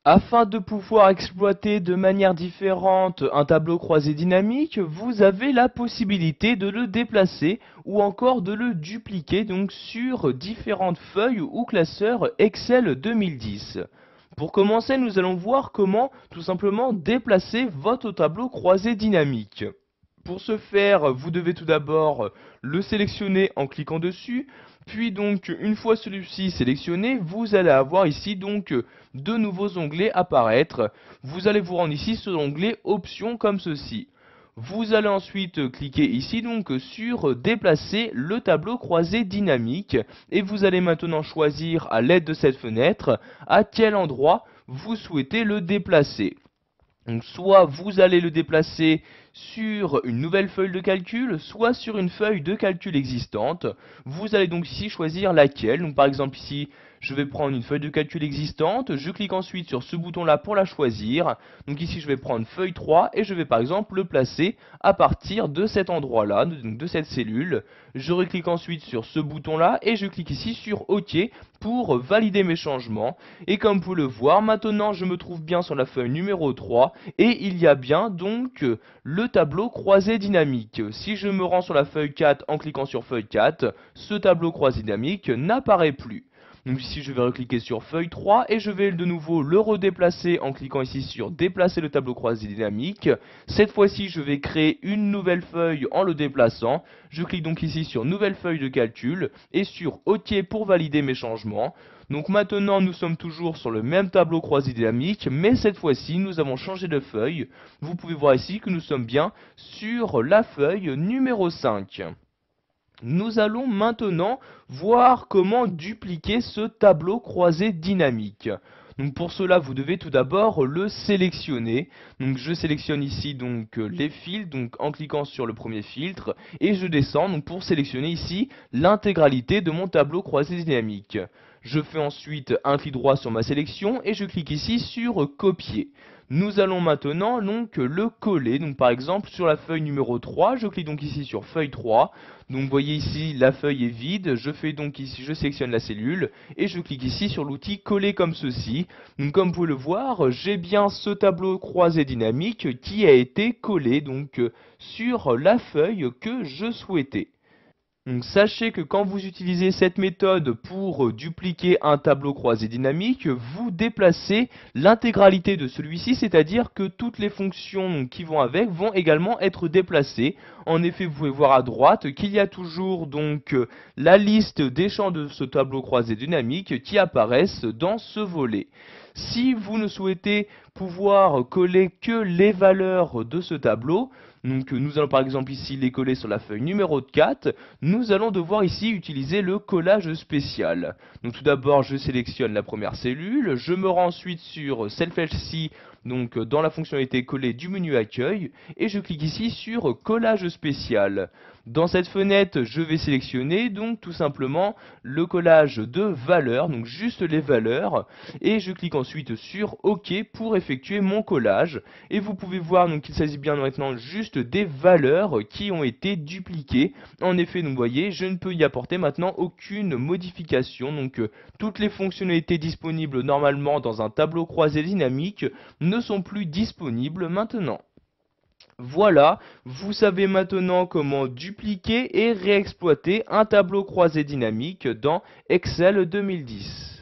Afin de pouvoir exploiter de manière différente un tableau croisé dynamique, vous avez la possibilité de le déplacer ou encore de le dupliquer donc sur différentes feuilles ou classeurs Excel 2010. Pour commencer, nous allons voir comment tout simplement déplacer votre tableau croisé dynamique. Pour ce faire, vous devez tout d'abord le sélectionner en cliquant dessus, puis donc une fois celui-ci sélectionné, vous allez avoir ici donc deux nouveaux onglets apparaître. Vous allez vous rendre ici sur l'onglet options comme ceci. Vous allez ensuite cliquer ici donc sur déplacer le tableau croisé dynamique et vous allez maintenant choisir à l'aide de cette fenêtre à quel endroit vous souhaitez le déplacer. Donc soit vous allez le déplacer sur une nouvelle feuille de calcul, soit sur une feuille de calcul existante. Vous allez donc ici choisir laquelle. Donc par exemple ici, je vais prendre une feuille de calcul existante. Je clique ensuite sur ce bouton-là pour la choisir. Donc ici, je vais prendre feuille 3 et je vais par exemple le placer à partir de cet endroit-là, donc de cette cellule. Je reclique ensuite sur ce bouton-là et je clique ici sur OK pour valider mes changements. Et comme vous pouvez le voir, maintenant je me trouve bien sur la feuille numéro 3 et il y a bien donc le tableau croisé dynamique. Si je me rends sur la feuille 4 en cliquant sur feuille 4, ce tableau croisé dynamique n'apparaît plus. Donc ici je vais recliquer sur feuille 3 et je vais de nouveau le redéplacer en cliquant ici sur déplacer le tableau croisé dynamique. Cette fois-ci je vais créer une nouvelle feuille en le déplaçant. Je clique donc ici sur nouvelle feuille de calcul et sur OK pour valider mes changements. Donc maintenant nous sommes toujours sur le même tableau croisé dynamique, mais cette fois-ci nous avons changé de feuille. Vous pouvez voir ici que nous sommes bien sur la feuille numéro 5. Nous allons maintenant voir comment dupliquer ce tableau croisé dynamique. Donc pour cela, vous devez tout d'abord le sélectionner. Donc je sélectionne ici donc les fils, donc en cliquant sur le premier filtre, et je descends donc pour sélectionner ici l'intégralité de mon tableau croisé dynamique. Je fais ensuite un clic droit sur ma sélection et je clique ici sur copier. Nous allons maintenant donc le coller. Donc par exemple sur la feuille numéro 3, je clique donc ici sur feuille 3. Donc vous voyez ici la feuille est vide, je fais donc ici, je sélectionne la cellule et je clique ici sur l'outil coller comme ceci. Donc comme vous pouvez le voir, j'ai bien ce tableau croisé dynamique qui a été collé donc sur la feuille que je souhaitais. Donc sachez que quand vous utilisez cette méthode pour dupliquer un tableau croisé dynamique, vous déplacez l'intégralité de celui-ci, c'est-à-dire que toutes les fonctions qui vont avec vont également être déplacées. En effet, vous pouvez voir à droite qu'il y a toujours donc la liste des champs de ce tableau croisé dynamique qui apparaissent dans ce volet. Si vous ne souhaitez pouvoir coller que les valeurs de ce tableau, donc nous allons par exemple ici les coller sur la feuille numéro 4, nous allons devoir ici utiliser le collage spécial. Donc tout d'abord je sélectionne la première cellule, je me rends ensuite sur cette flèche-ci, donc dans la fonctionnalité coller du menu accueil, et je clique ici sur collage spécial. Dans cette fenêtre, je vais sélectionner donc tout simplement le collage de valeurs, donc juste les valeurs, et je clique ensuite sur OK pour effectuer mon collage. Et vous pouvez voir donc qu'il s'agit bien maintenant juste des valeurs qui ont été dupliquées. En effet, donc vous voyez, je ne peux y apporter maintenant aucune modification. Donc toutes les fonctionnalités disponibles normalement dans un tableau croisé dynamique ne sont plus disponibles maintenant. Voilà, vous savez maintenant comment dupliquer et réexploiter un tableau croisé dynamique dans Excel 2010.